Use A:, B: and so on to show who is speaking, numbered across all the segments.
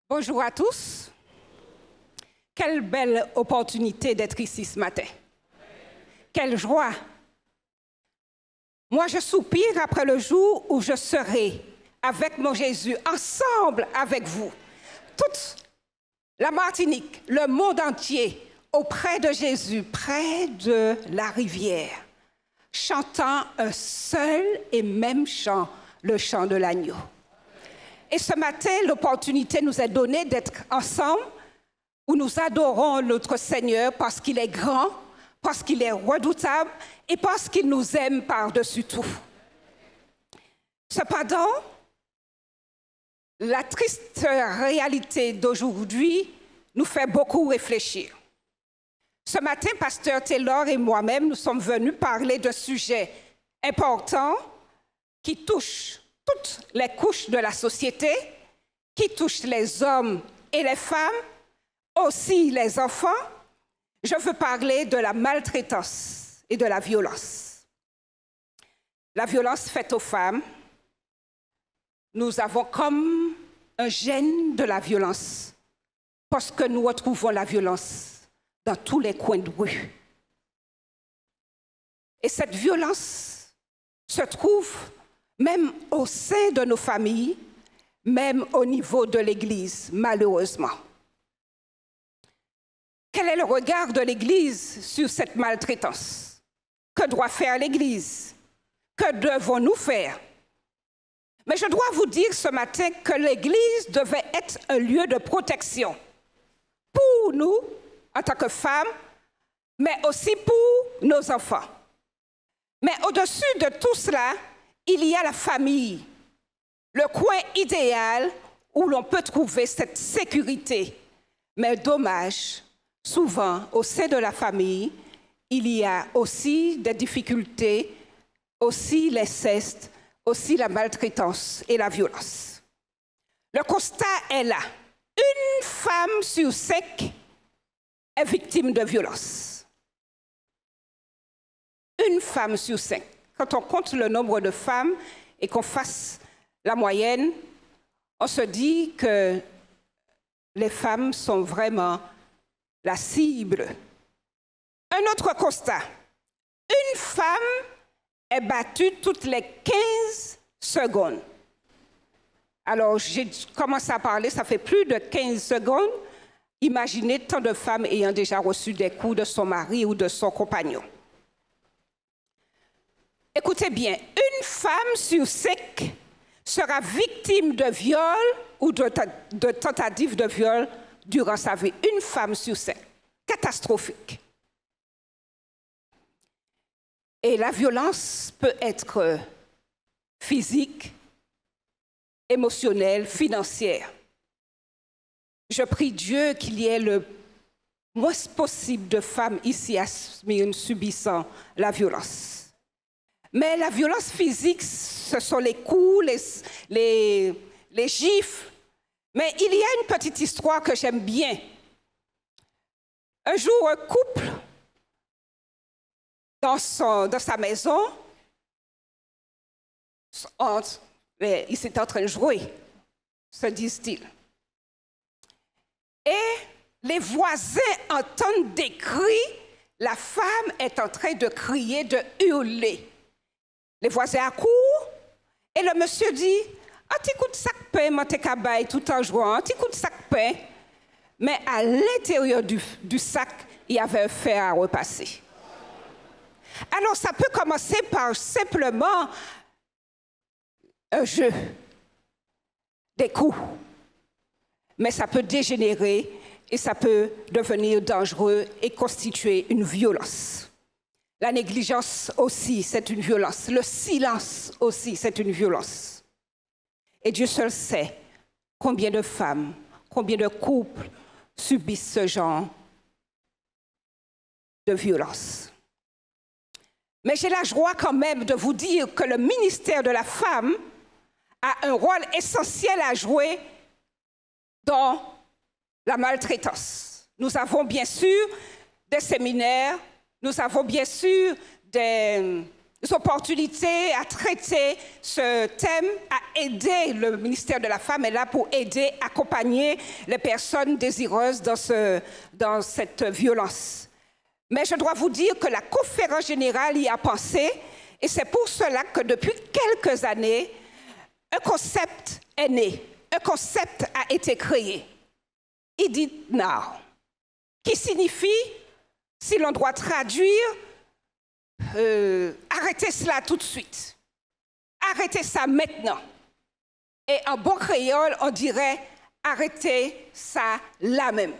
A: Bonjour à tous. Quelle belle opportunité d'être ici ce matin. Quelle joie. Moi, je soupire après le jour où je serai avec mon Jésus, ensemble avec vous. Toute la Martinique, le monde entier, auprès de Jésus, près de la rivière, chantant un seul et même chant, le chant de l'agneau. Et ce matin, l'opportunité nous est donnée d'être ensemble où nous adorons notre Seigneur parce qu'il est grand, parce qu'il est redoutable et parce qu'il nous aime par-dessus tout. Cependant, la triste réalité d'aujourd'hui nous fait beaucoup réfléchir. Ce matin, Pasteur Taylor et moi-même, nous sommes venus parler d'un sujet important qui touche toutes les couches de la société, qui touche les hommes et les femmes, aussi les enfants. Je veux parler de la maltraitance et de la violence. La violence faite aux femmes, nous avons comme un gène de la violence, parce que nous retrouvons la violence dans tous les coins de rue. Et cette violence se trouve même au sein de nos familles, même au niveau de l'Église, malheureusement. Quel est le regard de l'Église sur cette maltraitance? Que doit faire l'Église? Que devons-nous faire? Mais je dois vous dire ce matin que l'Église devait être un lieu de protection pour nous, en tant que femmes, mais aussi pour nos enfants. Mais au-dessus de tout cela, il y a la famille, le coin idéal où l'on peut trouver cette sécurité. Mais dommage, souvent, au sein de la famille, il y a aussi des difficultés, aussi l'inceste, aussi la maltraitance et la violence. Le constat est là. Une femme sur 5 est victime de violence. Une femme sur 5. Quand on compte le nombre de femmes et qu'on fasse la moyenne, on se dit que les femmes sont vraiment la cible. Un autre constat. Une femme est battue toutes les 15 secondes. Alors, j'ai commencé à parler, ça fait plus de 15 secondes. Imaginez tant de femmes ayant déjà reçu des coups de son mari ou de son compagnon. Écoutez bien, une femme sur 5 sera victime de viol ou de tentative de viol durant sa vie. Une femme sur 5. Catastrophique. Et la violence peut être physique, émotionnelle, financière. Je prie Dieu qu'il y ait le moins possible de femmes ici à Smyrne subissant la violence. Mais la violence physique, ce sont les coups, les gifles. Mais il y a une petite histoire que j'aime bien. Un jour, un couple, dans sa maison, ils étaient en train de jouer, se disent-ils. Et les voisins entendent des cris. La femme est en train de crier, de hurler. Les voisins accourent et le monsieur dit « Un petit coup de sac pain, mon cabaye tout en jouant, un petit coup de sac pain. » Mais à l'intérieur du sac, il y avait un fer à repasser. Alors, ça peut commencer par simplement un jeu, des coups. Mais ça peut dégénérer et ça peut devenir dangereux et constituer une violence. La négligence aussi, c'est une violence. Le silence aussi, c'est une violence. Et Dieu seul sait combien de femmes, combien de couples subissent ce genre de violence. Mais j'ai la joie quand même de vous dire que le ministère de la femme a un rôle essentiel à jouer dans la maltraitance. Nous avons bien sûr des séminaires, nous avons bien sûr des opportunités à traiter ce thème, à aider. Le ministère de la Femme est là pour aider, accompagner les personnes désireuses dans cette violence. Mais je dois vous dire que la conférence générale y a pensé, et c'est pour cela que depuis quelques années, un concept est né, un concept a été créé. It It Now, qui signifie, si l'on doit traduire, arrêtez cela tout de suite. Arrêtez ça maintenant. Et en bon créole, on dirait arrêtez ça là même.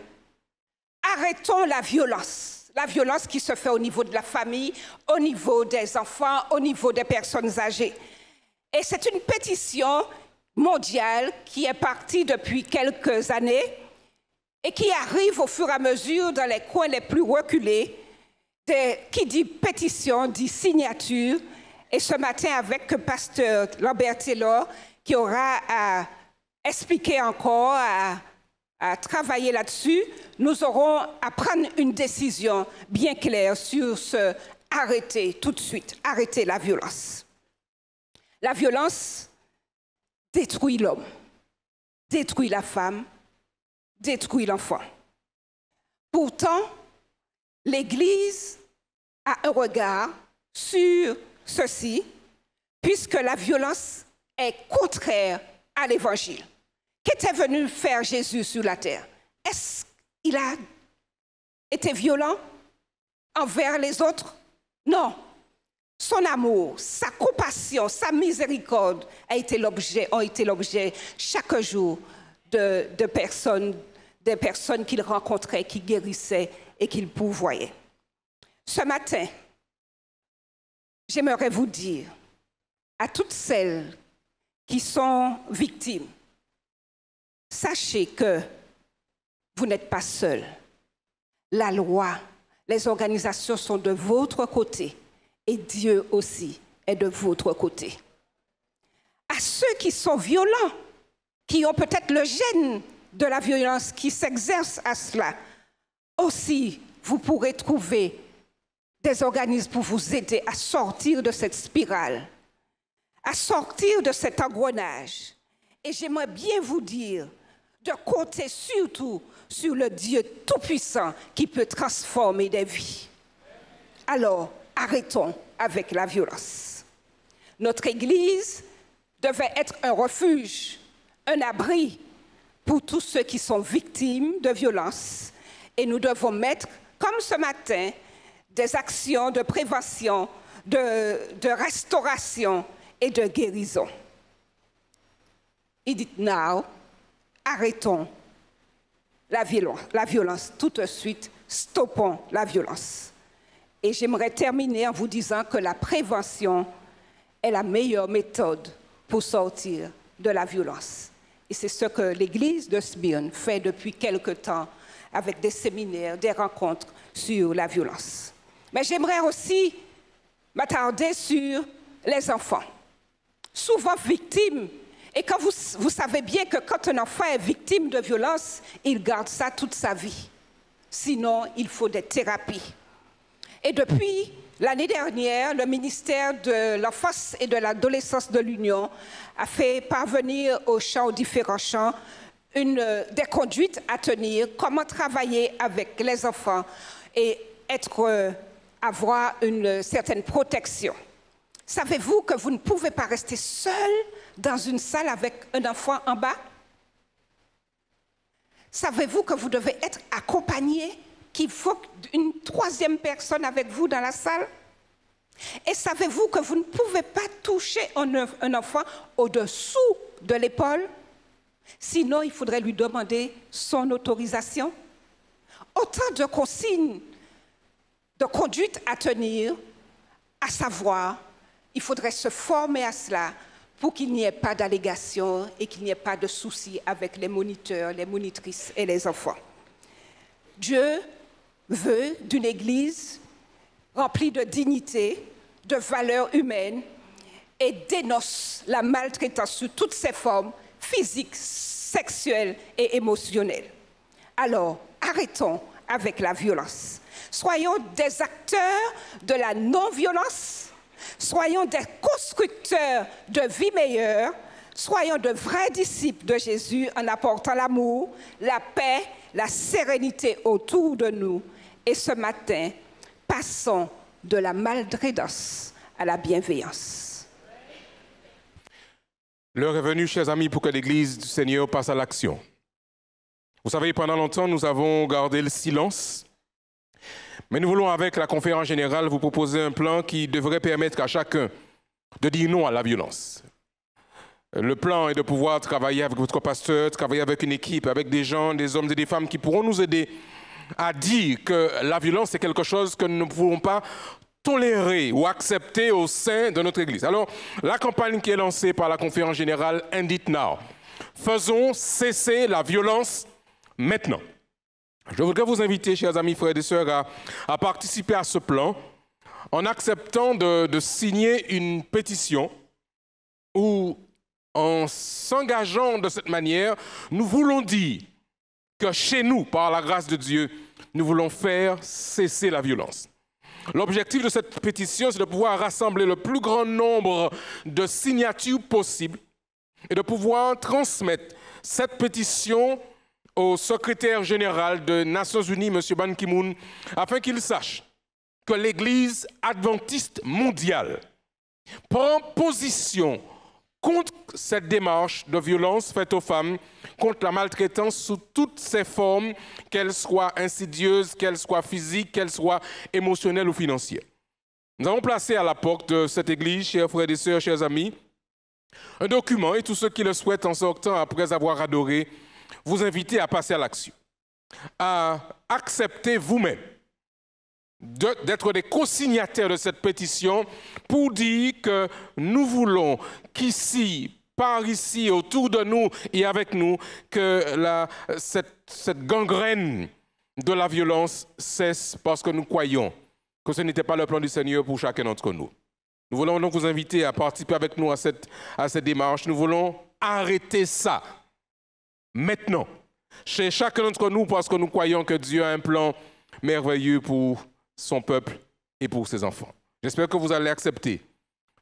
A: Arrêtons la violence. La violence qui se fait au niveau de la famille, au niveau des enfants, au niveau des personnes âgées. Et c'est une pétition mondiale qui est partie depuis quelques années et qui arrive au fur et à mesure dans les coins les plus reculés. Qui dit pétition, dit signature. Et ce matin, avec le pasteur Lambert Taylor, qui aura à expliquer encore, à travailler là-dessus, nous aurons à prendre une décision bien claire sur ce arrêter tout de suite, arrêter la violence. La violence détruit l'homme, détruit la femme, détruit l'enfant. Pourtant, l'Église a un regard sur ceci, puisque la violence est contraire à l'Évangile. Qu'était venu faire Jésus sur la terre? Est-ce qu'il a été violent envers les autres? Non. Son amour, sa compassion, sa miséricorde ont été l'objet chaque jour des personnes qu'il rencontrait, qu'il guérissait et qu'il pourvoyait. Ce matin, j'aimerais vous dire à toutes celles qui sont victimes, sachez que vous n'êtes pas seuls. La loi, les organisations sont de votre côté et Dieu aussi est de votre côté. À ceux qui sont violents, qui ont peut-être le gène de la violence, qui s'exercent à cela, aussi vous pourrez trouver des organismes pour vous aider à sortir de cette spirale, à sortir de cet engrenage. Et j'aimerais bien vous dire de compter surtout sur le Dieu Tout-Puissant qui peut transformer des vies. Alors, arrêtons avec la violence. Notre Église devait être un refuge, un abri pour tous ceux qui sont victimes de violence. Et nous devons mettre, comme ce matin, des actions de prévention, de restauration et de guérison. It It Now, arrêtons la violence tout de suite, stoppons la violence. Et j'aimerais terminer en vous disant que la prévention est la meilleure méthode pour sortir de la violence. Et c'est ce que l'Église de Smyrne fait depuis quelque temps avec des séminaires, des rencontres sur la violence. Mais j'aimerais aussi m'attarder sur les enfants, souvent victimes. Et quand vous savez bien que quand un enfant est victime de violence, il garde ça toute sa vie. Sinon, il faut des thérapies. Et depuis l'année dernière, le ministère de l'Enfance et de l'Adolescence de l'Union a fait parvenir aux différents champs des conduites à tenir, comment travailler avec les enfants et avoir une certaine protection. Savez-vous que vous ne pouvez pas rester seul dans une salle avec un enfant en bas? Savez-vous que vous devez être accompagné, qu'il faut une troisième personne avec vous dans la salle? Et savez-vous que vous ne pouvez pas toucher un enfant au-dessous de l'épaule? Sinon, il faudrait lui demander son autorisation. Autant de consignes, de conduite à tenir, à savoir, il faudrait se former à cela pour qu'il n'y ait pas d'allégations et qu'il n'y ait pas de soucis avec les moniteurs, les monitrices et les enfants. Dieu veut d'une Église remplie de dignité, de valeurs humaines et dénonce la maltraitance sous toutes ses formes, physiques, sexuelles et émotionnelles. Alors, arrêtons avec la violence. Soyons des acteurs de la non-violence. Soyons des constructeurs de vie meilleure. Soyons de vrais disciples de Jésus en apportant l'amour, la paix, la sérénité autour de nous. Et ce matin, passons de la maltraitance à la bienveillance.
B: L'heure est venue, chers amis, pour que l'Église du Seigneur passe à l'action. Vous savez, pendant longtemps, nous avons gardé le silence. Mais nous voulons, avec la conférence générale, vous proposer un plan qui devrait permettre à chacun de dire non à la violence. Le plan est de pouvoir travailler avec votre pasteur, travailler avec une équipe, avec des gens, des hommes et des femmes qui pourront nous aider à dire que la violence est quelque chose que nous ne pouvons pas tolérer ou accepter au sein de notre Église. Alors, la campagne qui est lancée par la conférence générale End It Now. Faisons cesser la violence maintenant. Je voudrais vous inviter, chers amis, frères et sœurs, à participer à ce plan en acceptant de signer une pétition où, en s'engageant de cette manière, nous voulons dire que chez nous, par la grâce de Dieu, nous voulons faire cesser la violence. L'objectif de cette pétition, c'est de pouvoir rassembler le plus grand nombre de signatures possibles et de pouvoir transmettre cette pétition au secrétaire général des Nations Unies, M. Ban Ki-moon, afin qu'il sache que l'Église adventiste mondiale prend position contre cette démarche de violence faite aux femmes, contre la maltraitance sous toutes ses formes, qu'elles soient insidieuses, qu'elles soient physiques, qu'elles soient émotionnelles ou financières. Nous avons placé à la porte de cette église, chers frères et sœurs, chers amis, un document, et tous ceux qui le souhaitent en sortant après avoir adoré, vous inviter à passer à l'action, à accepter vous-même d'être des co-signataires de cette pétition pour dire que nous voulons qu'ici, par ici, autour de nous et avec nous, que cette gangrène de la violence cesse parce que nous croyons que ce n'était pas le plan du Seigneur pour chacun d'entre nous. Nous voulons donc vous inviter à participer avec nous à cette démarche. Nous voulons arrêter ça maintenant, chez chacun d'entre nous, parce que nous croyons que Dieu a un plan merveilleux pour son peuple et pour ses enfants. J'espère que vous allez accepter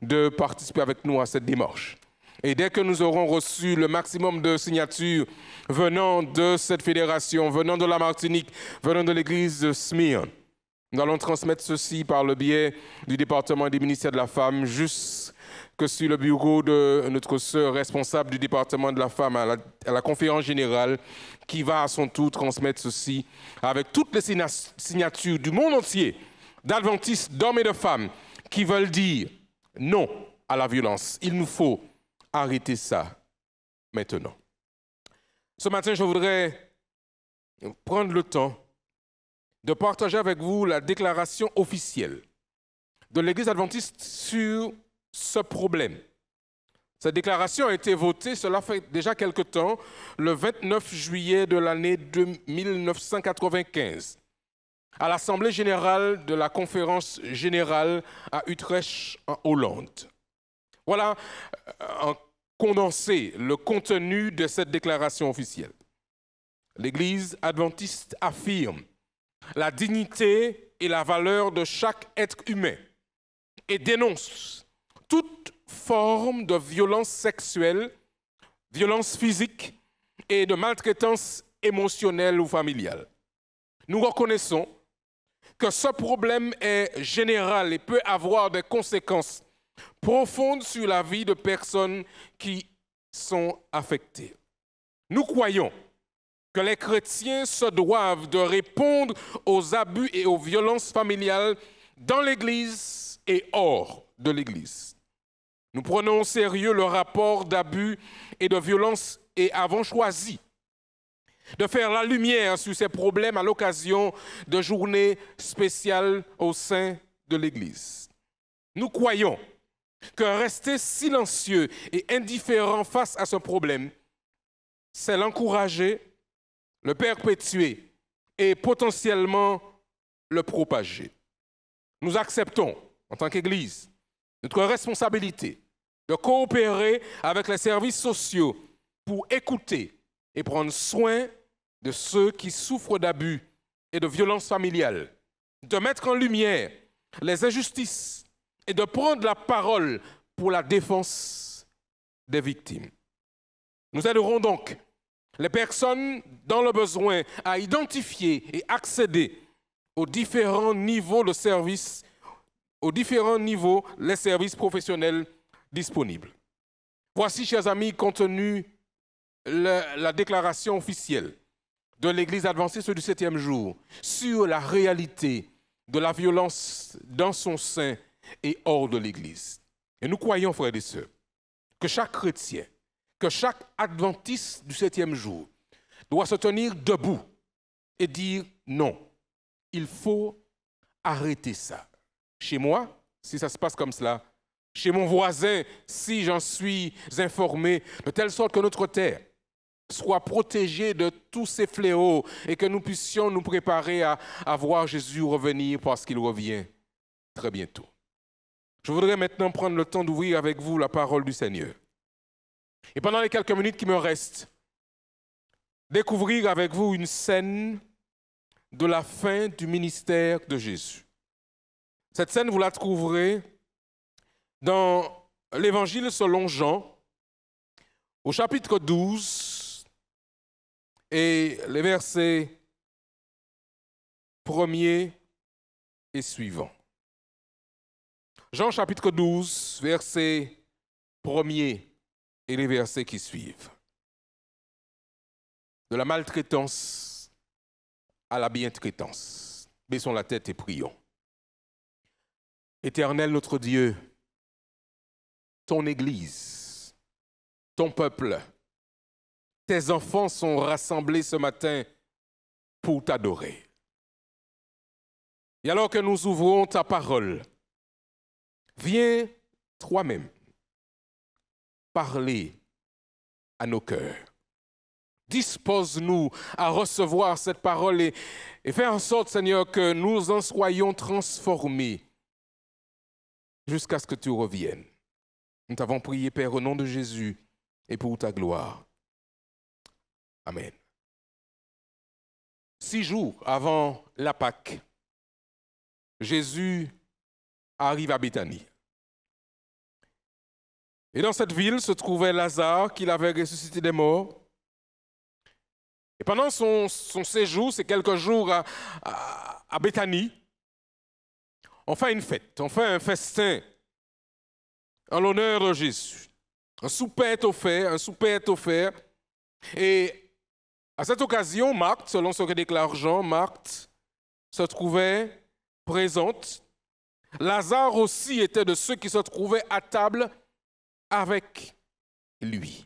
B: de participer avec nous à cette démarche. Et dès que nous aurons reçu le maximum de signatures venant de cette fédération, venant de la Martinique, venant de l'église de Smyrne, nous allons transmettre ceci par le biais du département des ministères de la femme, jusque sur le bureau de notre sœur responsable du département de la femme à la conférence générale, qui va à son tour transmettre ceci avec toutes les signatures du monde entier, d'adventistes, d'hommes et de femmes, qui veulent dire non à la violence. Il nous faut arrêter ça maintenant. Ce matin, je voudrais prendre le temps de partager avec vous la déclaration officielle de l'Église adventiste sur ce problème. Cette déclaration a été votée, cela fait déjà quelque temps, le 29 juillet de l'année 1995, à l'Assemblée générale de la Conférence générale à Utrecht, en Hollande. Voilà, en condensé, le contenu de cette déclaration officielle. L'Église adventiste affirme la dignité et la valeur de chaque être humain et dénonce toute forme de violence sexuelle, violence physique et de maltraitance émotionnelle ou familiale. Nous reconnaissons que ce problème est général et peut avoir des conséquences profondes sur la vie de personnes qui sont affectées. Nous croyons que les chrétiens se doivent de répondre aux abus et aux violences familiales dans l'Église et hors de l'Église. Nous prenons au sérieux le rapport d'abus et de violences et avons choisi de faire la lumière sur ces problèmes à l'occasion de journées spéciales au sein de l'Église. Nous croyons que rester silencieux et indifférent face à ce problème, c'est l'encourager, le perpétuer et potentiellement le propager. Nous acceptons, en tant qu'Église, notre responsabilité de coopérer avec les services sociaux pour écouter et prendre soin de ceux qui souffrent d'abus et de violences familiales, de mettre en lumière les injustices et de prendre la parole pour la défense des victimes. Nous aiderons donc les personnes dans le besoin à identifier et accéder aux différents niveaux de service, les services professionnels disponibles. Voici, chers amis, contenu la déclaration officielle de l'Église adventiste du 7e jour sur la réalité de la violence dans son sein et hors de l'Église. Et nous croyons, frères et sœurs, que chaque chrétien, que chaque adventiste du 7e jour doit se tenir debout et dire non, il faut arrêter ça. Chez moi, si ça se passe comme cela, chez mon voisin, si j'en suis informé, de telle sorte que notre terre soit protégée de tous ces fléaux et que nous puissions nous préparer à voir Jésus revenir parce qu'il revient très bientôt. Je voudrais maintenant prendre le temps d'ouvrir avec vous la parole du Seigneur. Et pendant les quelques minutes qui me restent, découvrir avec vous une scène de la fin du ministère de Jésus. Cette scène, vous la trouverez dans l'Évangile selon Jean, au chapitre 12, et les versets 1er et suivants. Jean chapitre 12, verset 1er et les versets qui suivent. De la maltraitance à la bientraitance. Baissons la tête et prions. Éternel notre Dieu, ton Église, ton peuple, tes enfants sont rassemblés ce matin pour t'adorer. Et alors que nous ouvrons ta parole, viens toi-même parler à nos cœurs. Dispose-nous à recevoir cette parole et fais en sorte, Seigneur, que nous en soyons transformés jusqu'à ce que tu reviennes. Nous t'avons prié, Père, au nom de Jésus et pour ta gloire. Amen. 6 jours avant la Pâque, Jésus arrive à Béthanie. Et dans cette ville se trouvait Lazare, qu'il avait ressuscité des morts. Et pendant son séjour, ces quelques jours à Béthanie, on fait une fête, on fait un festin en l'honneur de Jésus. Un souper est offert. Et à cette occasion, Marthe, selon ce que déclare Jean, Marthe se trouvait présente. Lazare aussi était de ceux qui se trouvaient à table avec lui.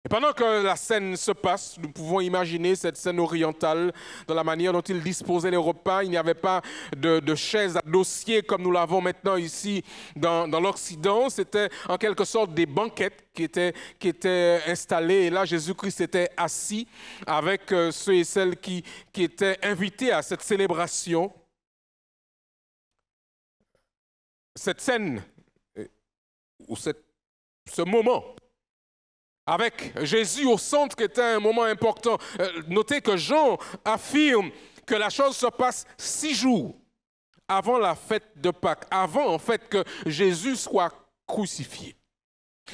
B: Et pendant que la scène se passe, nous pouvons imaginer cette scène orientale dans la manière dont ils disposaient les repas. Il n'y avait pas de chaises à dossier comme nous l'avons maintenant ici dans l'Occident. C'était en quelque sorte des banquettes qui étaient installées. Et là, Jésus-Christ était assis avec ceux et celles qui étaient invités à cette célébration. Cette scène, ou ce moment, avec Jésus au centre, qui était un moment important. Notez que Jean affirme que la chose se passe 6 jours avant la fête de Pâques, avant en fait que Jésus soit crucifié.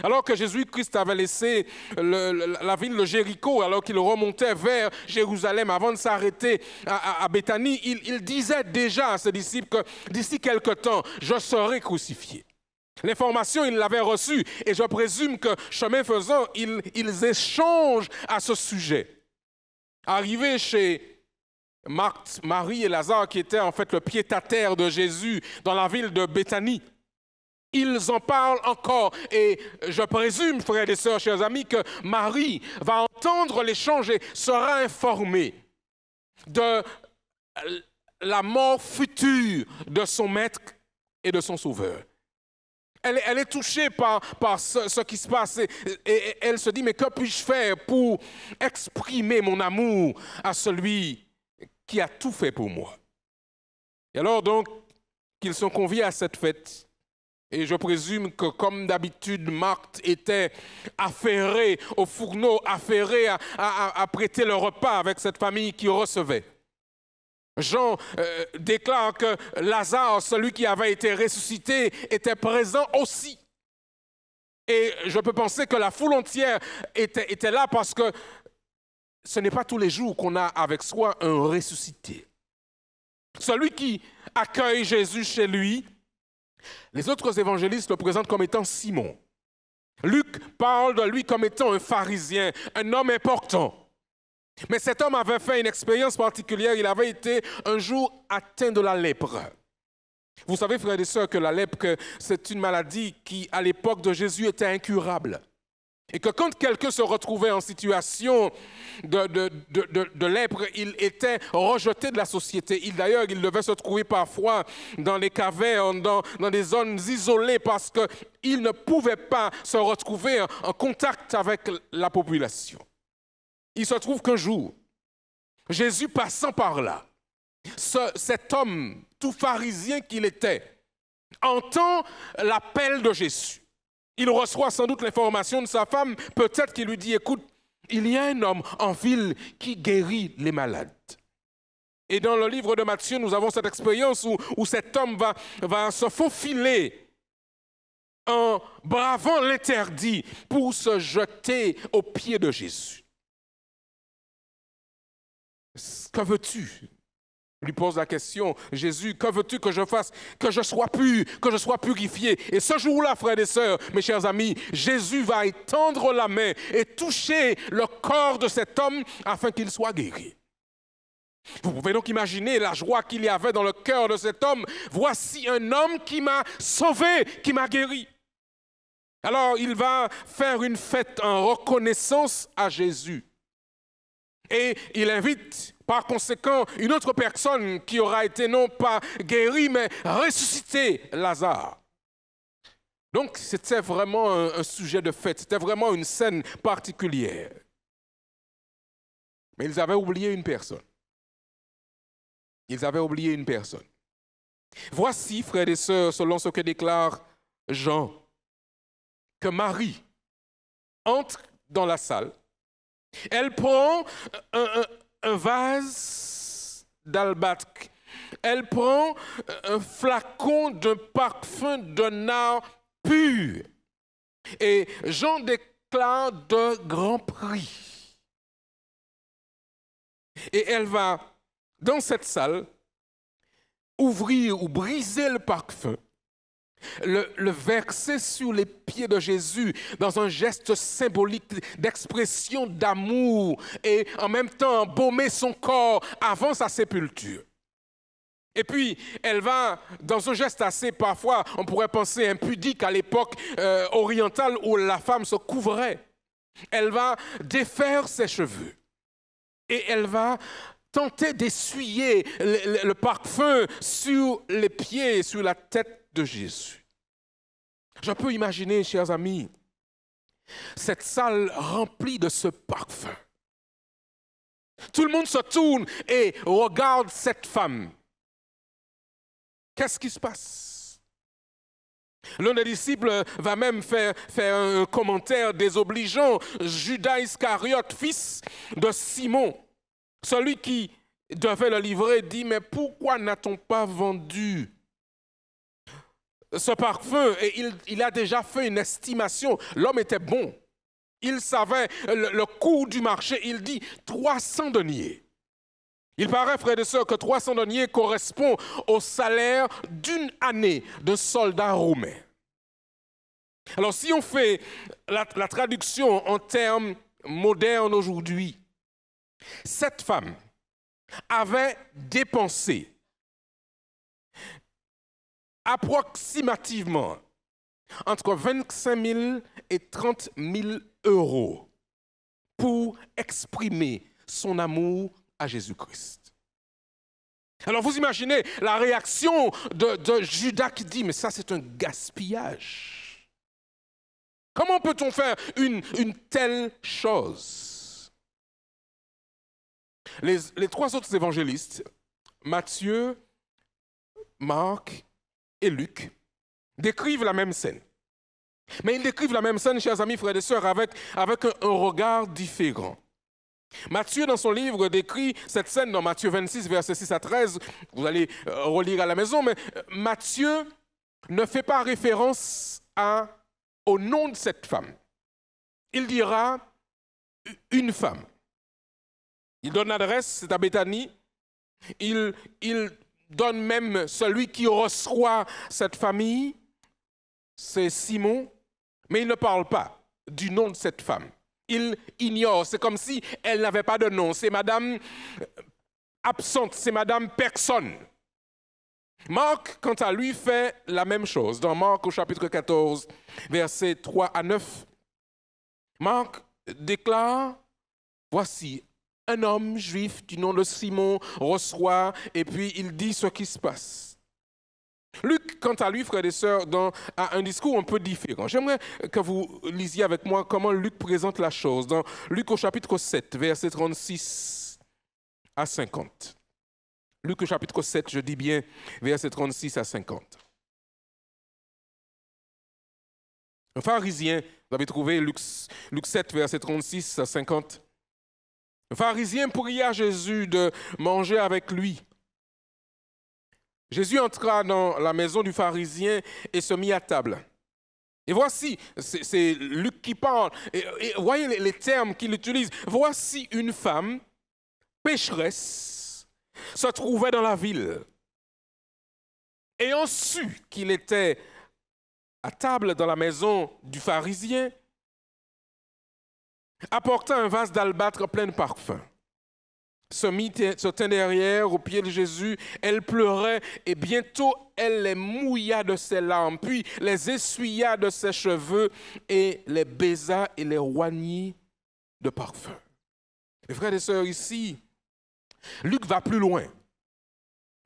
B: Alors que Jésus-Christ avait laissé la ville de Jéricho, alors qu'il remontait vers Jérusalem avant de s'arrêter à Béthanie, il disait déjà à ses disciples que d'ici quelque temps, je serai crucifié. L'information, ils l'avaient reçue et je présume que, chemin faisant, ils échangent à ce sujet. Arrivés chez Marthe, Marie et Lazare, qui étaient en fait le pied-à-terre de Jésus dans la ville de Béthanie, ils en parlent encore et je présume, frères et sœurs, chers amis, que Marie va entendre l'échange et sera informée de la mort future de son maître et de son sauveur. Elle est touchée par ce qui se passe et elle se dit, mais que puis-je faire pour exprimer mon amour à celui qui a tout fait pour moi? Et alors donc, qu'ils sont conviés à cette fête. Et je présume que, comme d'habitude, Marthe était affairée au fourneau, affairée à prêter le repas avec cette famille qui recevait. Jean déclare que Lazare, celui qui avait été ressuscité, était présent aussi. Et je peux penser que la foule entière était là parce que ce n'est pas tous les jours qu'on a avec soi un ressuscité. Celui qui accueille Jésus chez lui, les autres évangélistes le présentent comme étant Simon. Luc parle de lui comme étant un pharisien, un homme important. Mais cet homme avait fait une expérience particulière. Il avait été un jour atteint de la lèpre. Vous savez, frères et sœurs, que la lèpre, c'est une maladie qui, à l'époque de Jésus, était incurable. Et que quand quelqu'un se retrouvait en situation de lèpre, il était rejeté de la société. D'ailleurs, il devait se trouver parfois dans les cavernes, dans des zones isolées, parce qu'il ne pouvait pas se retrouver en contact avec la population. Il se trouve qu'un jour, Jésus passant par là, cet homme tout pharisien qu'il était, entend l'appel de Jésus. Il reçoit sans doute l'information de sa femme, peut-être qu'il lui dit, écoute, il y a un homme en ville qui guérit les malades. Et dans le livre de Matthieu, nous avons cette expérience où cet homme va se faufiler en bravant l'interdit pour se jeter aux pieds de Jésus. Que veux-tu? Lui pose la question, Jésus, que veux-tu que je fasse? Que je sois pur, que je sois purifié. Et ce jour-là, frères et sœurs, mes chers amis, Jésus va étendre la main et toucher le corps de cet homme afin qu'il soit guéri. Vous pouvez donc imaginer la joie qu'il y avait dans le cœur de cet homme. Voici un homme qui m'a sauvé, qui m'a guéri. Alors, il va faire une fête en reconnaissance à Jésus. Et il invite par conséquent une autre personne qui aura été non pas guérie, mais ressuscité, Lazare. Donc c'était vraiment un sujet de fête, c'était vraiment une scène particulière. Mais ils avaient oublié une personne. Ils avaient oublié une personne. Voici, frères et sœurs, selon ce que déclare Jean, que Marie entre dans la salle. Elle prend un vase d'albâtre. Elle prend un flacon d'un parfum de nard pur. Et Jean déclare de grand prix. Et elle va, dans cette salle, ouvrir ou briser le parfum, le verser sur les pieds de Jésus dans un geste symbolique d'expression d'amour et en même temps embaumer son corps avant sa sépulture. Et puis, elle va, dans un geste assez, parfois, on pourrait penser impudique à l'époque orientale où la femme se couvrait, elle va défaire ses cheveux et elle va tenter d'essuyer le parfum sur les pieds, sur la tête de Jésus. Je peux imaginer, chers amis, cette salle remplie de ce parfum. Tout le monde se tourne et regarde cette femme. Qu'est-ce qui se passe? L'un des disciples va même faire un commentaire désobligeant. Judas Iscariote, fils de Simon, celui qui devait le livrer, dit, mais pourquoi n'a-t-on pas vendu ce parfum? Et il a déjà fait une estimation. L'homme était bon. Il savait le coût du marché. Il dit 300 deniers. Il paraît, frères et sœurs, que 300 deniers correspond au salaire d'une année de soldats romains. Alors, si on fait la traduction en termes modernes aujourd'hui, cette femme avait dépensé approximativement entre 25 000 et 30 000 euros pour exprimer son amour à Jésus-Christ. Alors vous imaginez la réaction de Judas qui dit, mais ça c'est un gaspillage. Comment peut-on faire une telle chose? Les trois autres évangélistes, Matthieu, Marc et Luc, décrivent la même scène. Mais ils décrivent la même scène, chers amis, frères et sœurs, avec un regard différent. Matthieu, dans son livre, décrit cette scène dans Matthieu 26, versets 6 à 13. Vous allez relire à la maison, mais Matthieu ne fait pas référence au nom de cette femme. Il dira une femme. Il donne l'adresse, c'est à Béthanie. Il donne même celui qui reçoit cette famille, c'est Simon, mais il ne parle pas du nom de cette femme. Il ignore, c'est comme si elle n'avait pas de nom. C'est Madame absente, c'est Madame personne. Marc, quant à lui, fait la même chose. Dans Marc au chapitre 14, versets 3 à 9, Marc déclare, voici, un homme juif du nom de Simon reçoit, et puis il dit ce qui se passe. Luc, quant à lui, frères et sœurs, a un discours un peu différent. J'aimerais que vous lisiez avec moi comment Luc présente la chose. Dans Luc au chapitre 7, versets 36 à 50. Luc au chapitre 7, je dis bien, versets 36 à 50. Un pharisien, vous avez trouvé Luc 7, versets 36 à 50. Un pharisien pria Jésus de manger avec lui. Jésus entra dans la maison du pharisien et se mit à table. Et voici, c'est Luc qui parle, et voyez les termes qu'il utilise. Voici une femme pécheresse se trouvait dans la ville. Ayant su qu'il était à table dans la maison du pharisien, apporta un vase d'albâtre plein de parfum. Se tint derrière, aux pieds de Jésus, elle pleurait et bientôt elle les mouilla de ses larmes, puis les essuya de ses cheveux et les baisa et les oignit de parfum. Mes frères et sœurs, ici, Luc va plus loin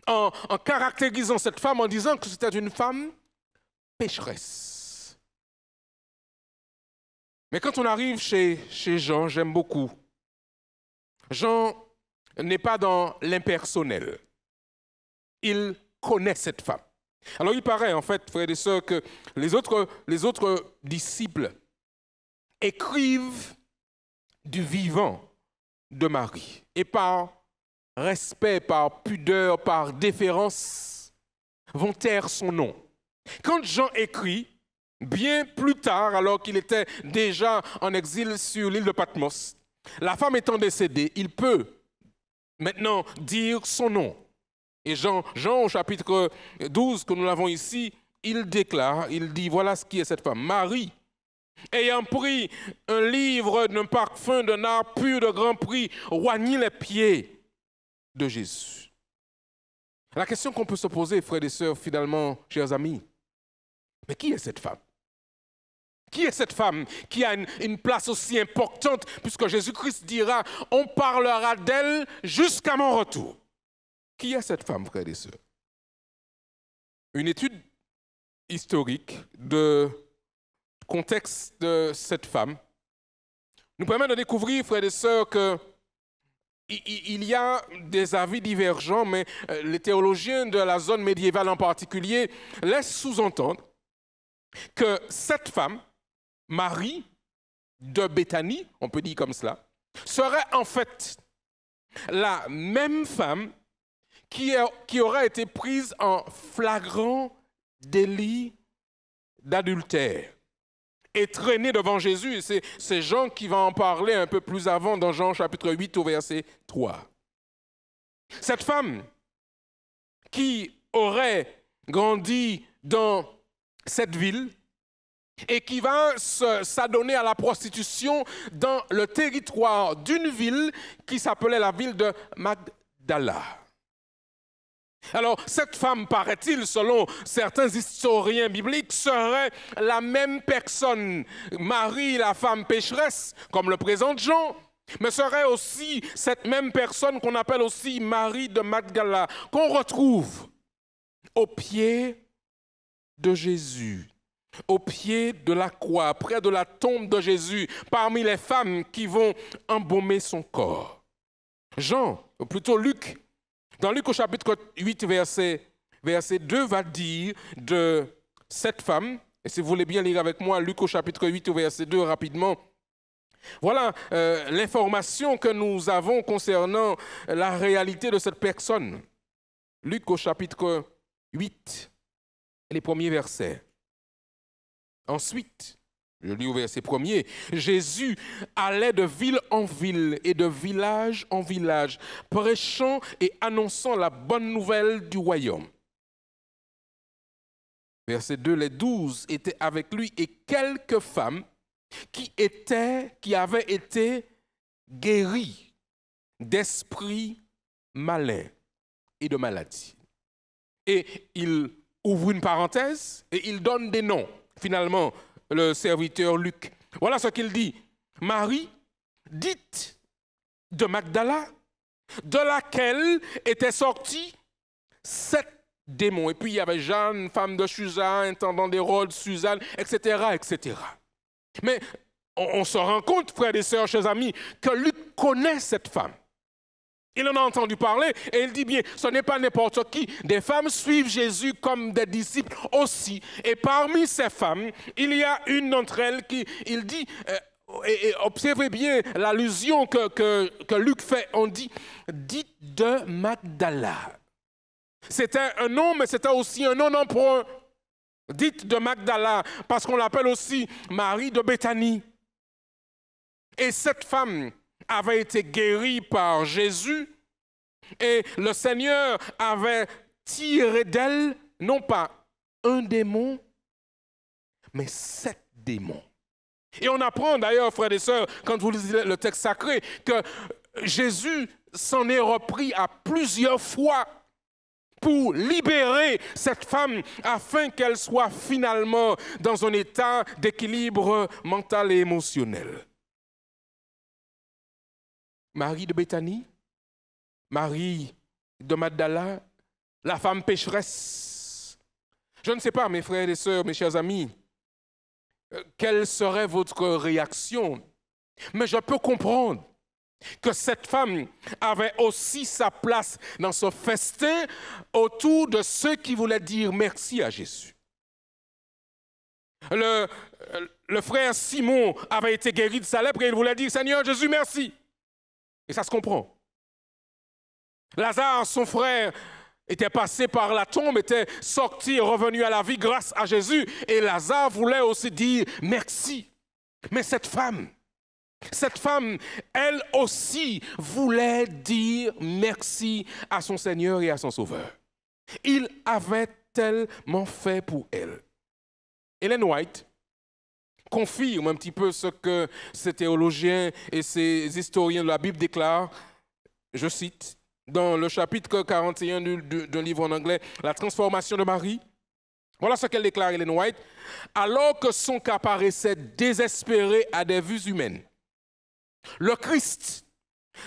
B: en caractérisant cette femme en disant que c'était une femme pécheresse. Mais quand on arrive chez Jean, j'aime beaucoup. Jean n'est pas dans l'impersonnel. Il connaît cette femme. Alors il paraît en fait, frères et sœurs, que les autres disciples écrivent du vivant de Marie. Et par respect, par pudeur, par déférence, vont taire son nom. Quand Jean écrit, bien plus tard, alors qu'il était déjà en exil sur l'île de Patmos, la femme étant décédée, il peut maintenant dire son nom. Et Jean au chapitre 12, que nous l'avons ici, il déclare, il dit, voilà ce qui est cette femme. Marie, ayant pris un livre d'un parfum d'un art pur de grand prix, oignit les pieds de Jésus. La question qu'on peut se poser, frères et sœurs, finalement, chers amis, mais qui est cette femme? Qui est cette femme qui a une place aussi importante, puisque Jésus-Christ dira, on parlera d'elle jusqu'à mon retour. Qui est cette femme, frères et sœurs? Une étude historique de contexte de cette femme nous permet de découvrir, frères et sœurs, qu'il y a des avis divergents, mais les théologiens de la zone médiévale en particulier laissent sous-entendre que cette femme, Marie de Béthanie, on peut dire comme cela, serait en fait la même femme qui aurait été prise en flagrant délit d'adultère et traînée devant Jésus. C'est Jean qui va en parler un peu plus avant dans Jean chapitre 8 au verset 3. Cette femme qui aurait grandi dans cette ville et qui va s'adonner à la prostitution dans le territoire d'une ville qui s'appelait la ville de Magdala. Alors, cette femme, paraît-il, selon certains historiens bibliques, serait la même personne, Marie, la femme pécheresse, comme le présente Jean, mais serait aussi cette même personne qu'on appelle aussi Marie de Magdala, qu'on retrouve au pied de Jésus, au pied de la croix, près de la tombe de Jésus, parmi les femmes qui vont embaumer son corps. Jean, ou plutôt Luc, dans Luc au chapitre 8, verset 2, va dire de cette femme, et si vous voulez bien lire avec moi Luc au chapitre 8, verset 2 rapidement, Voilà l'information que nous avons concernant la réalité de cette personne. Luc au chapitre 8, les premiers versets. Ensuite, je lis au verset 1er, Jésus allait de ville en ville et de village en village, prêchant et annonçant la bonne nouvelle du royaume. Verset 2, les 12 étaient avec lui et quelques femmes qui avaient été guéries d'esprits malins et de maladies. Et il ouvre une parenthèse et il donne des noms. Finalement, le serviteur Luc. Voilà ce qu'il dit. Marie, dite de Magdala, de laquelle étaient sortis 7 démons. Et puis il y avait Jeanne, femme de Chuza, intendant d'Hérode, Suzanne, etc., etc. Mais on se rend compte, frères et sœurs, chers amis, que Luc connaît cette femme. Il en a entendu parler et il dit bien, ce n'est pas n'importe qui. Des femmes suivent Jésus comme des disciples aussi. Et parmi ces femmes, il y a une d'entre elles qui, il dit, et observez bien l'allusion que Luc fait, on dit, dite de Magdala. C'était un nom, mais c'était aussi un nom d'emprunt. Dite de Magdala, parce qu'on l'appelle aussi Marie de Béthanie. Et cette femme avait été guérie par Jésus et le Seigneur avait tiré d'elle non pas un démon, mais 7 démons. Et on apprend d'ailleurs, frères et sœurs, quand vous lisez le texte sacré, que Jésus s'en est repris à plusieurs fois pour libérer cette femme afin qu'elle soit finalement dans un état d'équilibre mental et émotionnel. Marie de Béthanie, Marie de Magdala, la femme pécheresse. Je ne sais pas, mes frères et sœurs, mes chers amis, quelle serait votre réaction, mais je peux comprendre que cette femme avait aussi sa place dans ce festin autour de ceux qui voulaient dire merci à Jésus. Le frère Simon avait été guéri de sa lèpre et il voulait dire « Seigneur Jésus, merci ». Et ça se comprend. Lazare, son frère, était passé par la tombe, était sorti et revenu à la vie grâce à Jésus. Et Lazare voulait aussi dire merci. Mais cette femme, elle aussi voulait dire merci à son Seigneur et à son Sauveur. Il avait tellement fait pour elle. Ellen White confirme un petit peu ce que ces théologiens et ces historiens de la Bible déclarent, je cite, dans le chapitre 41 d'un livre en anglais, La transformation de Marie. Voilà ce qu'elle déclare, Ellen White. Alors que son cas paraissait désespéré à des vues humaines, le Christ,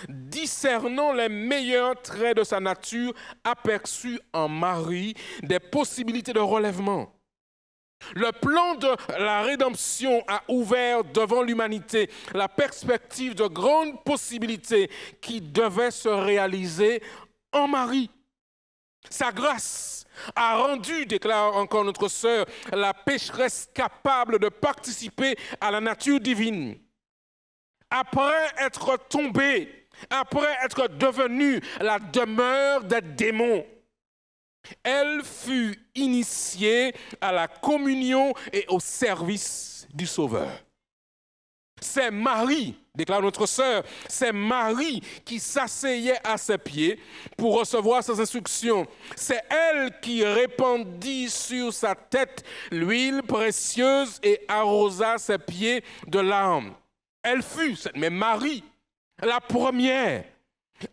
B: discernant les meilleurs traits de sa nature, aperçut en Marie des possibilités de relèvement. Le plan de la rédemption a ouvert devant l'humanité la perspective de grandes possibilités qui devaient se réaliser en Marie. Sa grâce a rendu, déclare encore notre sœur, la pécheresse capable de participer à la nature divine. Après être tombée, après être devenue la demeure des démons, elle fut initiée à la communion et au service du Sauveur. C'est Marie, déclare notre sœur, c'est Marie qui s'asseyait à ses pieds pour recevoir ses instructions. C'est elle qui répandit sur sa tête l'huile précieuse et arrosa ses pieds de larmes. Elle fut, cette même Marie, la première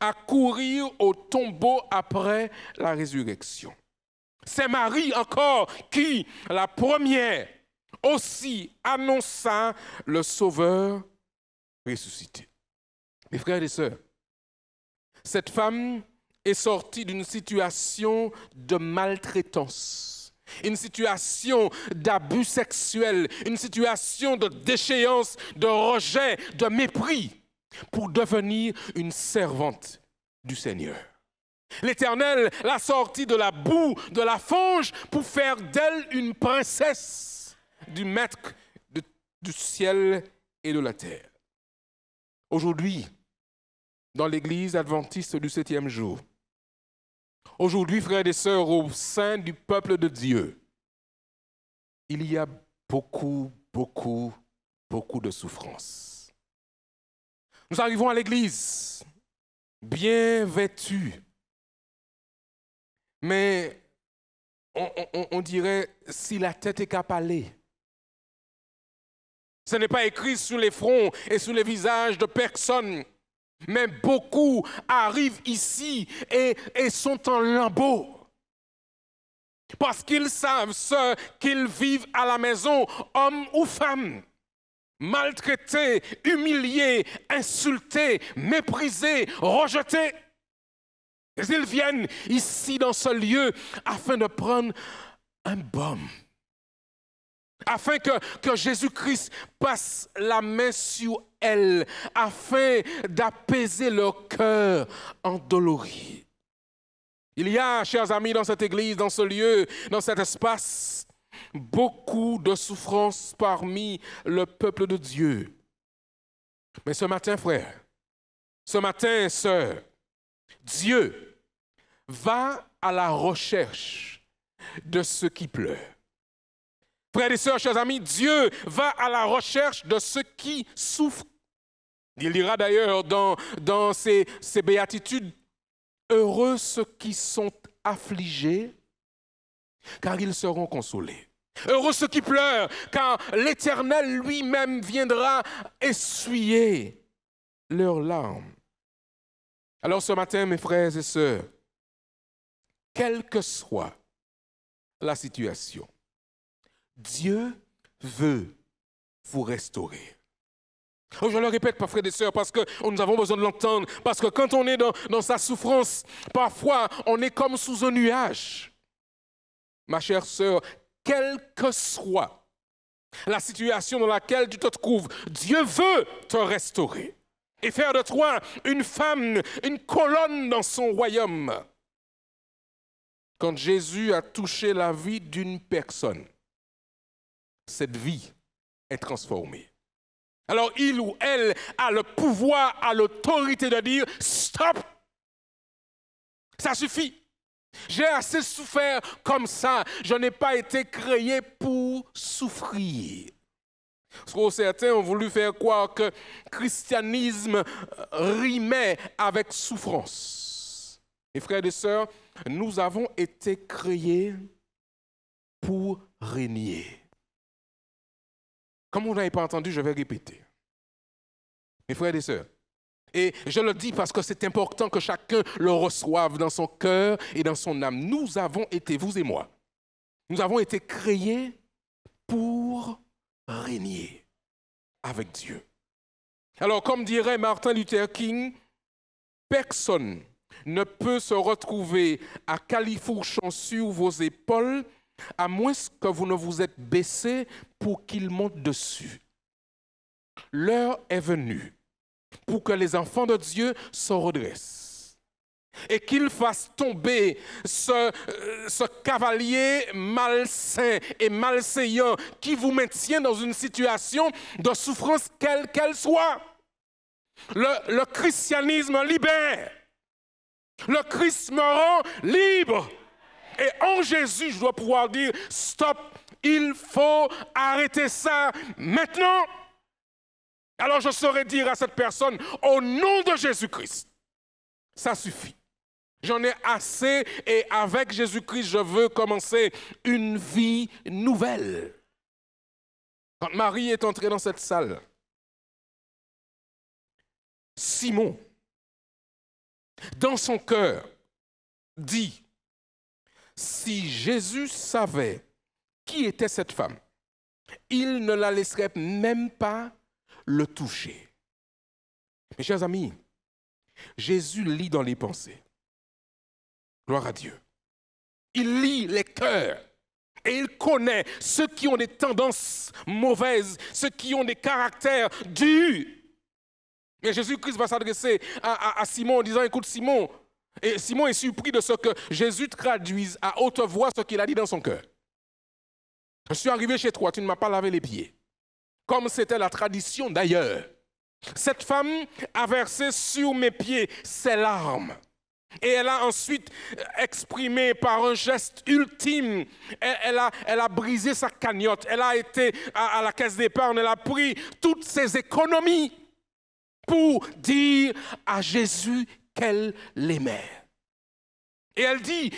B: à courir au tombeau après la résurrection. C'est Marie encore qui, la première, aussi annonça le Sauveur ressuscité. Mes frères et sœurs, cette femme est sortie d'une situation de maltraitance, une situation d'abus sexuel, une situation de déchéance, de rejet, de mépris, pour devenir une servante du Seigneur. L'Éternel l'a sortie de la boue, de la fange, pour faire d'elle une princesse du Maître du ciel et de la terre. Aujourd'hui, dans l'Église adventiste du 7e jour, aujourd'hui, frères et sœurs, au sein du peuple de Dieu, il y a beaucoup de souffrance. Nous arrivons à l'église, bien vêtus, mais on dirait si la tête est capalée. Ce n'est pas écrit sur les fronts et sur les visages de personne, mais beaucoup arrivent ici et sont en lambeaux. Parce qu'ils savent ce qu'ils vivent à la maison, hommes ou femmes, maltraités, humiliés, insultés, méprisés, rejetés. Ils viennent ici dans ce lieu afin de prendre un baume, afin que Jésus-Christ passe la main sur elles, afin d'apaiser leur cœur endolori. Il y a, chers amis, dans cette église, dans ce lieu, dans cet espace, beaucoup de souffrance parmi le peuple de Dieu. Mais ce matin, frère, ce matin, sœur, Dieu va à la recherche de ceux qui pleurent. Frères et sœurs, chers amis, Dieu va à la recherche de ceux qui souffrent. Il dira d'ailleurs dans ces béatitudes, heureux ceux qui sont affligés, car ils seront consolés. Heureux ceux qui pleurent, car l'Éternel lui-même viendra essuyer leurs larmes. Alors ce matin, mes frères et sœurs, quelle que soit la situation, Dieu veut vous restaurer. Oh, je le répète, frères et sœurs, parce que nous avons besoin de l'entendre. Parce que quand on est dans sa souffrance, parfois, on est comme sous un nuage. Ma chère sœur, quelle que soit la situation dans laquelle tu te trouves, Dieu veut te restaurer et faire de toi une femme, une colonne dans son royaume. Quand Jésus a touché la vie d'une personne, cette vie est transformée. Alors il ou elle a le pouvoir, a l'autorité de dire « Stop ! Ça suffit ! J'ai assez souffert comme ça. Je n'ai pas été créé pour souffrir. » Parce que certains ont voulu faire croire que le christianisme rimait avec souffrance. Et frères et sœurs, nous avons été créés pour régner. Comme vous n'avez pas entendu, je vais répéter. Mes frères et sœurs, et je le dis parce que c'est important que chacun le reçoive dans son cœur et dans son âme. Nous avons été, vous et moi, nous avons été créés pour régner avec Dieu. Alors, comme dirait Martin Luther King, personne ne peut se retrouver à califourchon sur vos épaules à moins que vous ne vous êtes baissé pour qu'il monte dessus. L'heure est venue pour que les enfants de Dieu se redressent et qu'ils fassent tomber ce cavalier malsain et malséant qui vous maintient dans une situation de souffrance quelle qu'elle soit. Le christianisme libère. Le Christ me rend libre. Et en Jésus, je dois pouvoir dire, stop, il faut arrêter ça maintenant. Alors je saurais dire à cette personne, au nom de Jésus-Christ, ça suffit. J'en ai assez et avec Jésus-Christ, je veux commencer une vie nouvelle. Quand Marie est entrée dans cette salle, Simon, dans son cœur, dit, si Jésus savait qui était cette femme, il ne la laisserait même pas le toucher. Mes chers amis, Jésus lit dans les pensées. Gloire à Dieu. Il lit les cœurs et il connaît ceux qui ont des tendances mauvaises, ceux qui ont des caractères durs. Et Jésus-Christ va s'adresser à Simon en disant, écoute Simon, et Simon est surpris de ce que Jésus traduise à haute voix ce qu'il a dit dans son cœur. Je suis arrivé chez toi, tu ne m'as pas lavé les pieds. Comme c'était la tradition d'ailleurs. Cette femme a versé sur mes pieds ses larmes. Et elle a ensuite exprimé par un geste ultime, elle a brisé sa cagnotte, elle a été à la caisse d'épargne, elle a pris toutes ses économies pour dire à Jésus qu'elle l'aimait. Et elle dit,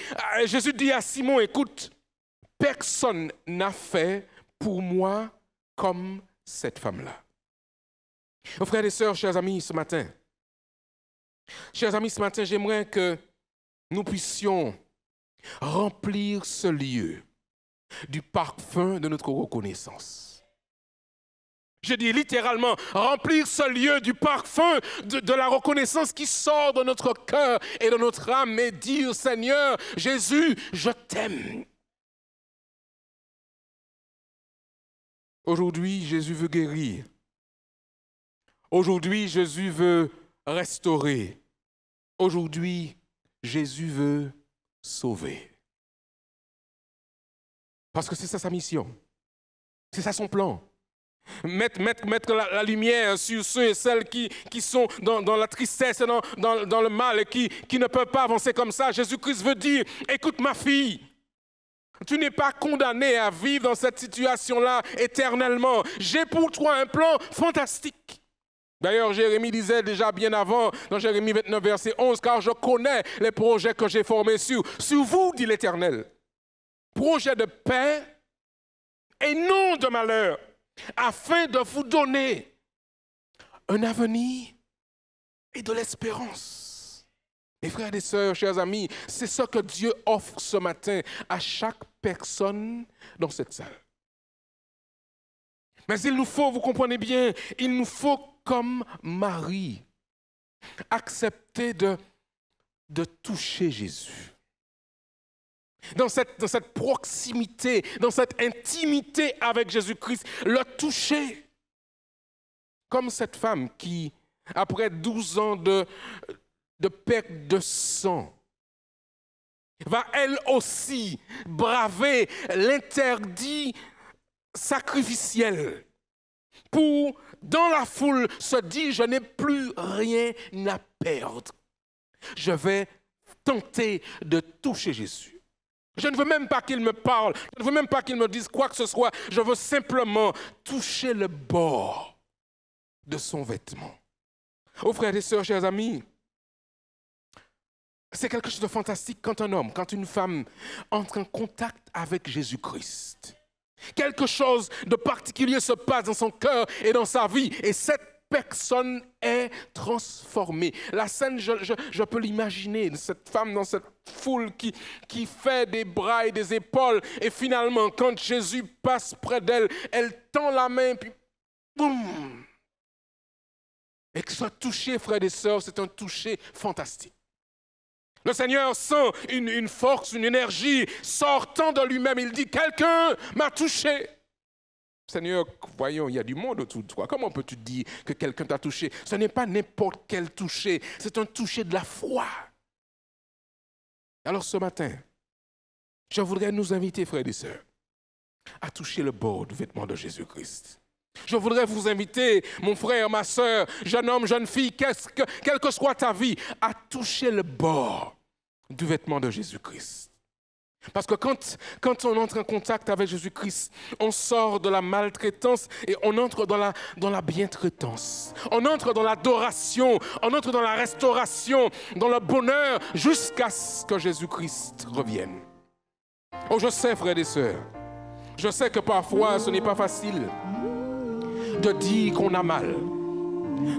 B: Jésus dit à Simon, écoute, personne n'a fait pour moi comme cette femme-là. Mes frères et sœurs, chers amis, ce matin, j'aimerais que nous puissions remplir ce lieu du parfum de notre reconnaissance. Je dis littéralement, remplir ce lieu du parfum de la reconnaissance qui sort de notre cœur et de notre âme et dire, Seigneur, Jésus, je t'aime. Aujourd'hui, Jésus veut guérir. Aujourd'hui, Jésus veut restaurer. Aujourd'hui, Jésus veut sauver. Parce que c'est ça sa mission. C'est ça son plan. Mettre la lumière sur ceux et celles qui sont dans la tristesse et dans le mal et qui ne peuvent pas avancer comme ça. Jésus-Christ veut dire, écoute ma fille, tu n'es pas condamnée à vivre dans cette situation-là éternellement. J'ai pour toi un plan fantastique. D'ailleurs, Jérémie disait déjà bien avant, dans Jérémie 29, verset 11, car je connais les projets que j'ai formés sur vous, dit l'Éternel. Projets de paix et non de malheur, afin de vous donner un avenir et de l'espérance. Mes frères et sœurs, chers amis, c'est ce que Dieu offre ce matin à chaque personne dans cette salle. Mais il nous faut, vous comprenez bien, il nous faut comme Marie accepter de toucher Jésus. Dans cette proximité, dans cette intimité avec Jésus-Christ, le toucher. Comme cette femme qui, après 12 ans de perte de sang, va elle aussi braver l'interdit sacrificiel pour, dans la foule, se dire, je n'ai plus rien à perdre. Je vais tenter de toucher Jésus. Je ne veux même pas qu'il me parle, je ne veux même pas qu'il me dise quoi que ce soit. Je veux simplement toucher le bord de son vêtement. Oh frères et sœurs, chers amis, c'est quelque chose de fantastique quand un homme, quand une femme entre en contact avec Jésus-Christ. Quelque chose de particulier se passe dans son cœur et dans sa vie. Et cette personne est transformée. La scène, je peux l'imaginer, cette femme dans cette foule qui fait des bras et des épaules. Et finalement, quand Jésus passe près d'elle, elle tend la main, puis boum! Et que ce toucher, frères et sœurs, c'est un toucher fantastique. Le Seigneur sent une force, une énergie sortant de lui-même. Il dit, quelqu'un m'a touché. Seigneur, voyons, il y a du monde autour de toi. Comment peux-tu dire que quelqu'un t'a touché? Ce n'est pas n'importe quel toucher, c'est un toucher de la foi. Alors ce matin, je voudrais nous inviter, frères et sœurs, à toucher le bord du vêtement de Jésus-Christ. Je voudrais vous inviter, mon frère, ma sœur, jeune homme, jeune fille, quelle que soit ta vie, à toucher le bord du vêtement de Jésus-Christ. Parce que quand on entre en contact avec Jésus-Christ, on sort de la maltraitance et on entre dans la bientraitance. On entre dans l'adoration, on entre dans la restauration, dans le bonheur, jusqu'à ce que Jésus-Christ revienne. Oh, je sais, frères et sœurs, je sais que parfois ce n'est pas facile de dire qu'on a mal.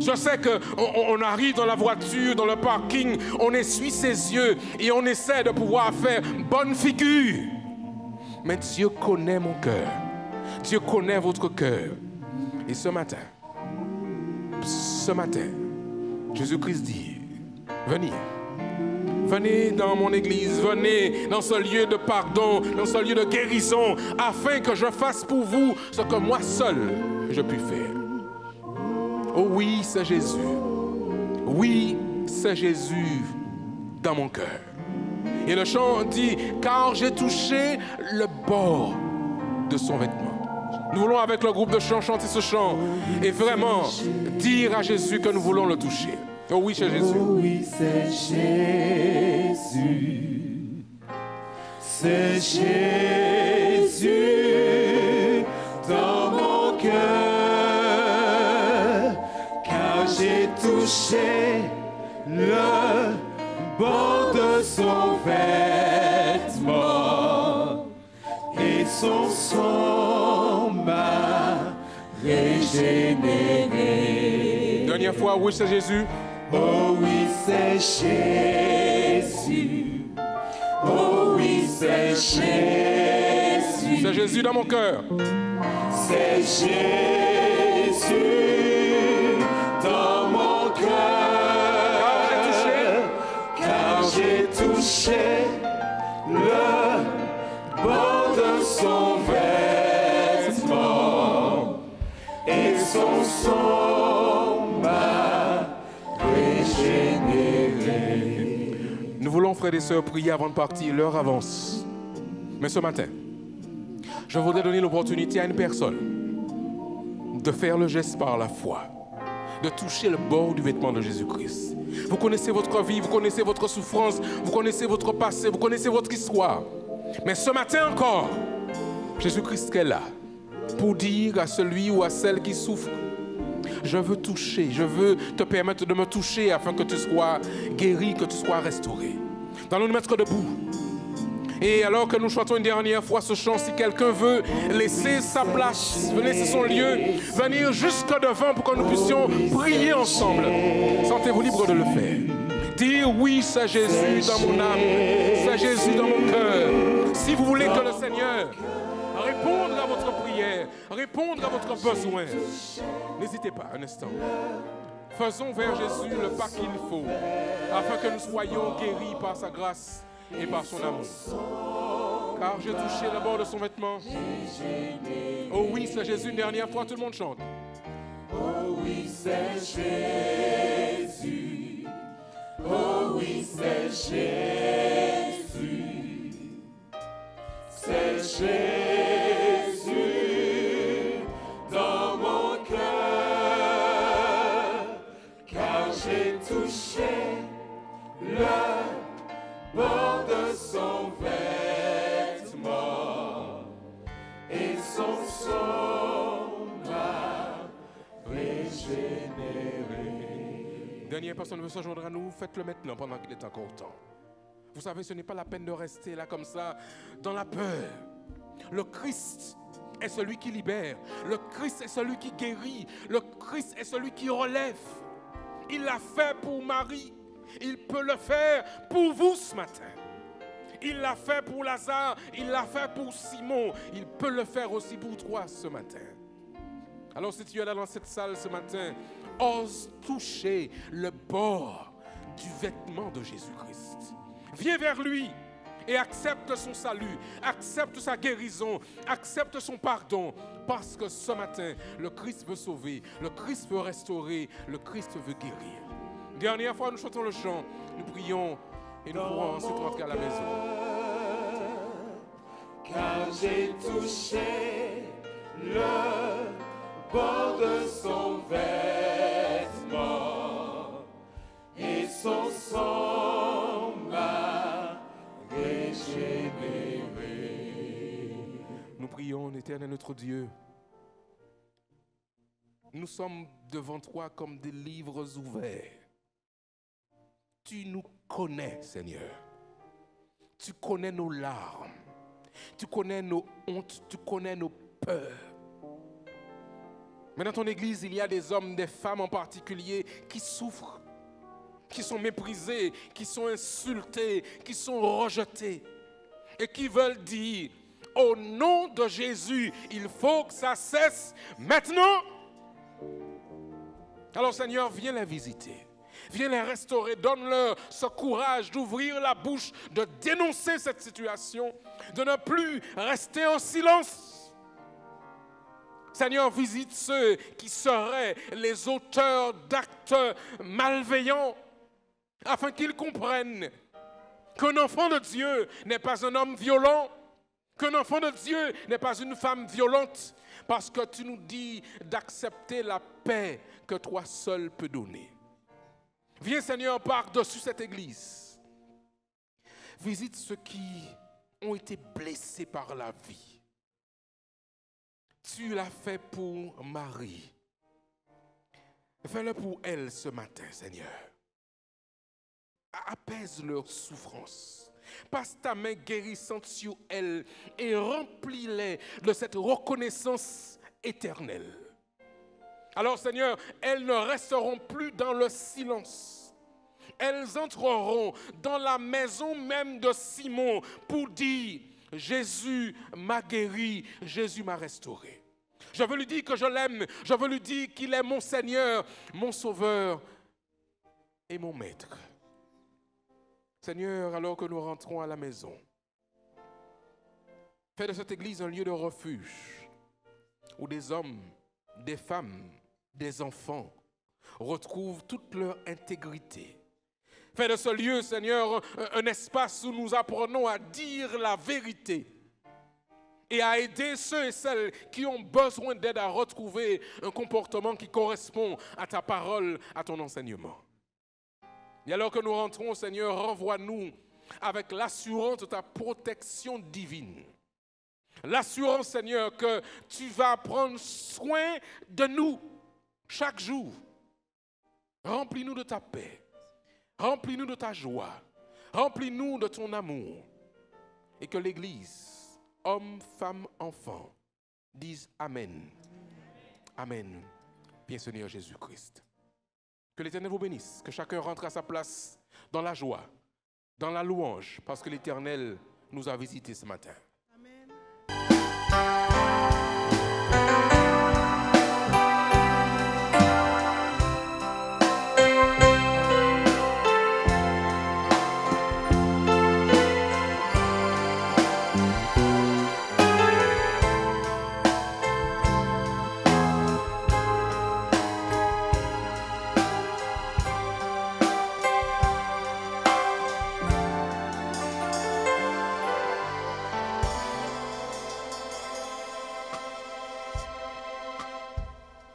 B: Je sais qu'on arrive dans la voiture, dans le parking, on essuie ses yeux et on essaie de pouvoir faire bonne figure. Mais Dieu connaît mon cœur. Dieu connaît votre cœur. Et ce matin, Jésus-Christ dit, venez. Venez dans mon église, venez dans ce lieu de pardon, dans ce lieu de guérison, afin que je fasse pour vous ce que moi seul je puis faire. Oh oui, c'est Jésus. Oui, c'est Jésus dans mon cœur. Et le chant dit, car j'ai touché le bord de son vêtement. Nous voulons avec le groupe de chant chanter ce chant et vraiment dire à Jésus que nous voulons le toucher. Oh oui, c'est Jésus.
C: Oh oui, c'est Jésus. C'est Jésus dans mon cœur, car j'ai touché le bord de son vêtement et son sang m'a régénéré.
B: Dernière fois, oui, c'est Jésus.
C: Oh oui, c'est Jésus. Oh oui, c'est Jésus.
B: C'est Jésus dans mon cœur.
C: C'est Jésus dans mon cœur. Car j'ai touché le bord de son vêtement et son sang m'a régénéré.
B: Nous voulons, frères et sœurs, prier avant de partir. L'heure avance. Mais ce matin, je voudrais donner l'opportunité à une personne de faire le geste par la foi, de toucher le bord du vêtement de Jésus-Christ. Vous connaissez votre vie, vous connaissez votre souffrance, vous connaissez votre passé, vous connaissez votre histoire. Mais ce matin encore, Jésus-Christ est là pour dire à celui ou à celle qui souffre: je veux toucher, je veux te permettre de me toucher afin que tu sois guéri, que tu sois restauré. Nous allons nous mettre debout. Et alors que nous chantons une dernière fois ce chant, si quelqu'un veut laisser sa place, veut laisser son lieu, venir jusque devant pour que nous puissions prier ensemble, sentez-vous libre de le faire. Dire oui, c'est Jésus dans mon âme, c'est Jésus dans mon cœur. Si vous voulez que le Seigneur réponde à votre prière, réponde à votre besoin, n'hésitez pas un instant. Faisons vers Jésus le pas qu'il faut, afin que nous soyons guéris par sa grâce et par son amour. Car j'ai touché le bord de son vêtement. Oh oui, c'est Jésus. Une dernière fois, tout le monde chante.
C: Oh oui, c'est Jésus. Oh oui, c'est Jésus. C'est Jésus dans mon cœur, car j'ai touché le bord de son vêtement et son sang m'a régénéré.
B: Dernière personne veut se joindre à nous, faites-le maintenant pendant qu'il est encore temps. Vous savez, ce n'est pas la peine de rester là comme ça, dans la peur. Le Christ est celui qui libère. Le Christ est celui qui guérit. Le Christ est celui qui relève. Il l'a fait pour Marie. Il peut le faire pour vous ce matin. Il l'a fait pour Lazare. Il l'a fait pour Simon. Il peut le faire aussi pour toi ce matin. Alors si tu es là dans cette salle ce matin, ose toucher le bord du vêtement de Jésus-Christ. Viens vers lui et accepte son salut, accepte sa guérison, accepte son pardon. Parce que ce matin, le Christ veut sauver, le Christ veut restaurer, le Christ veut guérir. Dernière fois, nous chantons le chant, nous prions et nous pourrons ensuite rentrer à la maison.
C: Car j'ai touché le bord de son vêtement et son sang m'a régénéré.
B: Nous prions, éternel notre Dieu. Nous sommes devant toi comme des livres ouverts. Tu nous connais, Seigneur. Tu connais nos larmes. Tu connais nos hontes. Tu connais nos peurs. Mais dans ton église, il y a des hommes, des femmes en particulier qui souffrent, qui sont méprisés, qui sont insultés, qui sont rejetés et qui veulent dire: au nom de Jésus, il faut que ça cesse maintenant. Alors Seigneur, viens les visiter. Viens les restaurer, donne-leur ce courage d'ouvrir la bouche, de dénoncer cette situation, de ne plus rester en silence. Seigneur, visite ceux qui seraient les auteurs d'actes malveillants, afin qu'ils comprennent qu'un enfant de Dieu n'est pas un homme violent, Qu'un enfant de Dieu n'est pas une femme violente, parce que tu nous dis d'accepter la paix que toi seul peux donner. Viens Seigneur par-dessus cette église. Visite ceux qui ont été blessés par la vie. Tu l'as fait pour Marie. Fais-le pour elle ce matin, Seigneur. Apaise leur souffrance. Passe ta main guérissante sur elles et remplis-les de cette reconnaissance éternelle. Alors, Seigneur, elles ne resteront plus dans le silence. Elles entreront dans la maison même de Simon pour dire « Jésus m'a guéri, Jésus m'a restauré ». Je veux lui dire que je l'aime, je veux lui dire qu'il est mon Seigneur, mon Sauveur et mon Maître. Seigneur, alors que nous rentrons à la maison, fais de cette église un lieu de refuge où des hommes, des femmes, des enfants retrouvent toute leur intégrité. Fais de ce lieu, Seigneur, un espace où nous apprenons à dire la vérité et à aider ceux et celles qui ont besoin d'aide à retrouver un comportement qui correspond à ta parole, à ton enseignement. Et alors que nous rentrons, Seigneur, renvoie-nous avec l'assurance de ta protection divine. L'assurance, Seigneur, que tu vas prendre soin de nous chaque jour. Remplis-nous de ta paix. Remplis-nous de ta joie. Remplis-nous de ton amour. Et que l'Église, hommes, femmes, enfants, dise Amen. Amen. Bien Seigneur Jésus-Christ. Que l'Éternel vous bénisse, que chacun rentre à sa place dans la joie, dans la louange, parce que l'Éternel nous a visités ce matin.